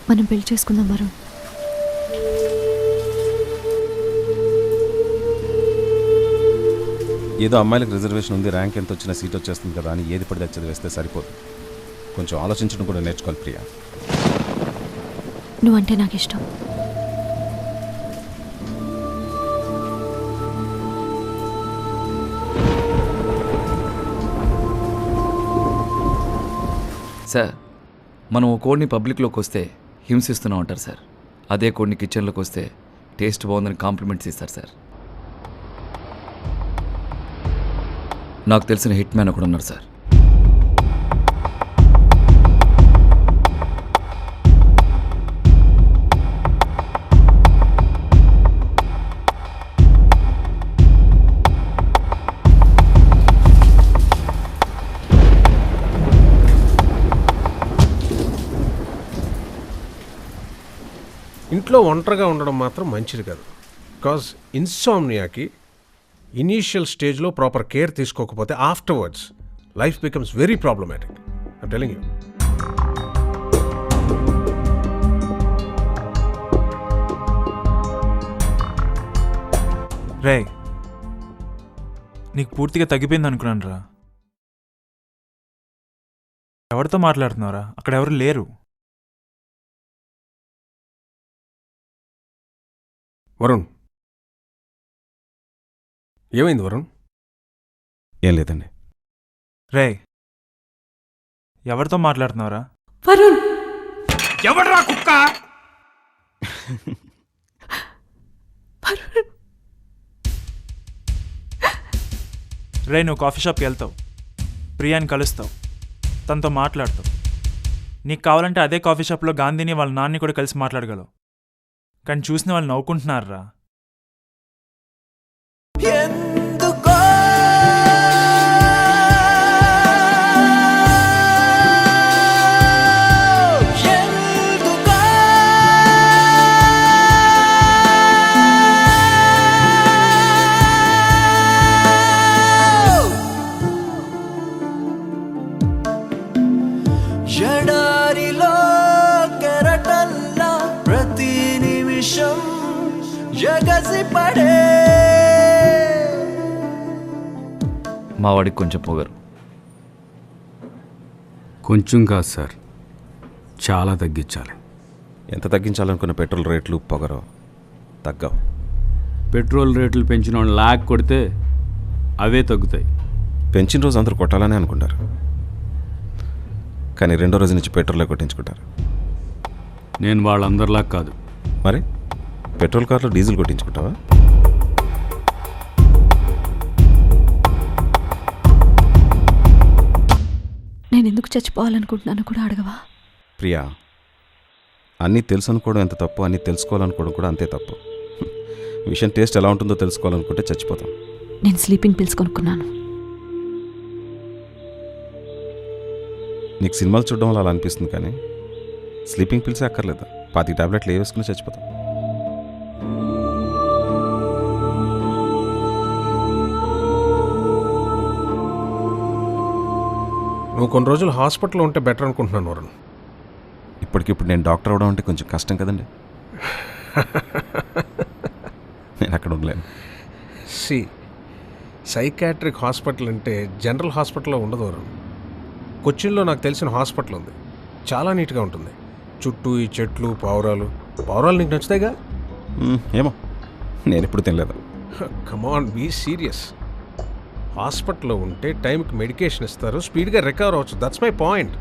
మనం పెళ్లి చేసుకుందాం వరుణ్. ఏదో అమ్మాయిలకు రిజర్వేషన్ ఉంది, ర్యాంక్ ఎంత వచ్చినా సీట్ వచ్చేస్తుంది కదా అని ఏది పడితే చదివేస్తే సరిపోదు. కొంచెం ఆలోచించడం కూడా నేర్చుకోవాలి ప్రియా. నువ్వంటే నాకు ఇష్టం. సార్, మనం ఓ కోడ్ని పబ్లిక్లోకి వస్తే హింసిస్తున్నాం అంటారు సార్. అదే కోడ్ని కిచెన్లోకి వస్తే టేస్ట్ బాగుందని కాంప్లిమెంట్స్ ఇస్తారు సార్. నాకు తెలిసిన హిట్ మ్యాన్ ఒకడు ఉన్నారు సార్. ఇంట్లో ఒంటరిగా ఉండడం మాత్రం మంచిది కాదు. బికాజ్ ఇన్సామ్నియాకి ఇనీషియల్ స్టేజ్లో ప్రాపర్ కేర్ తీసుకోకపోతే afterwards life becomes very problematic. I'm telling you. రే, నీకు పూర్తిగా తగ్గిపోయింది అనుకున్నాను రా. ఎవరితో మాట్లాడుతున్నారా? అక్కడ ఎవరు లేరు. వరుణ్, ఏమైంది వరుణ్? ఏం లేదండి. రే, ఎవరితో మాట్లాడుతున్నారా? వరుణ్, ఎవడ్రా కుక్క? రే, నువ్వు కాఫీ షాప్కి వెళ్తావు, ప్రియాని కలుస్తావు, తనతో మాట్లాడతావు. నీకు కావాలంటే అదే కాఫీ షాప్లో గాంధీని వాళ్ళ నాన్ని కూడా కలిసి మాట్లాడగలవు. కానీ చూసిన వాళ్ళు నవ్వుకుంటున్నారా? ఎడారిలో కెరటల్లా ప్రతి నిమిషం ఎగసి పడే. మా వాడికి కొంచెం పొగరు. కొంచెం కాదు సార్, చాలా తగ్గించాలి. ఎంత తగ్గించాలనుకున్న పెట్రోల్ రేట్లు పొగరో తగ్గవు. పెట్రోల్ రేట్లు పెంచిన వాళ్ళు లాక్ కొడితే అవే తగ్గుతాయి. పెంచిన రోజు అందరూ కొట్టాలని అనుకుంటారు, కానీ రెండో రోజు నుంచి పెట్రోలే కొట్టించుకుంటారు. నేను వాళ్ళందరిలా కాదు. మరి పెట్రోల్ కార్లో డీజిల్ కొట్టించుకుంటావా? నేను ఎందుకు చచ్చిపోవాలనుకుంటున్నాను కూడా అడగవా? ప్రియా, అన్నీ తెలుసు అనుకోవడం ఎంత తప్పు, అన్నీ తెలుసుకోవాలనుకోవడం కూడా అంతే తప్పు. విషయం టేస్ట్ ఎలా ఉంటుందో తెలుసుకోవాలనుకుంటే చచ్చిపోతాం. నేను స్లీపింగ్ పిల్స్ కొనుక్కున్నాను. నీకు సినిమాలు చూడడం వల్ల అలా అనిపిస్తుంది, కానీ స్లీపింగ్ పిల్సే అక్కర్లేదు. 20 టాబ్లెట్లు వేసుకుని చచ్చిపోతాం. నువ్వు కొన్ని రోజులు హాస్పిటల్లో ఉంటే బెటర్ అనుకుంటున్నాను వరుణ్. ఇప్పటికిప్పుడు నేను డాక్టర్ అవడం అంటే కొంచెం కష్టం కదండి. నేను అక్కడ ఉండలేను. సైకాట్రిక్ హాస్పిటల్ అంటే జనరల్ హాస్పిటల్లో ఉండదు వరుణ్. కొచ్చిన్లో నాకు తెలిసిన హాస్పిటల్ ఉంది, చాలా నీట్గా ఉంటుంది. చుట్టూ ఈ చెట్లు, పావురాలు నీకు నచ్చుతాయిగా? ఏమో, నేను ఎప్పుడు తినలేదు. కమాన్, బీ సీరియస్. హాస్పిటల్లో ఉంటే టైంకి మెడికేషన్ ఇస్తారు, స్పీడ్గా రికవర్ అవ్వచ్చు. That's my point.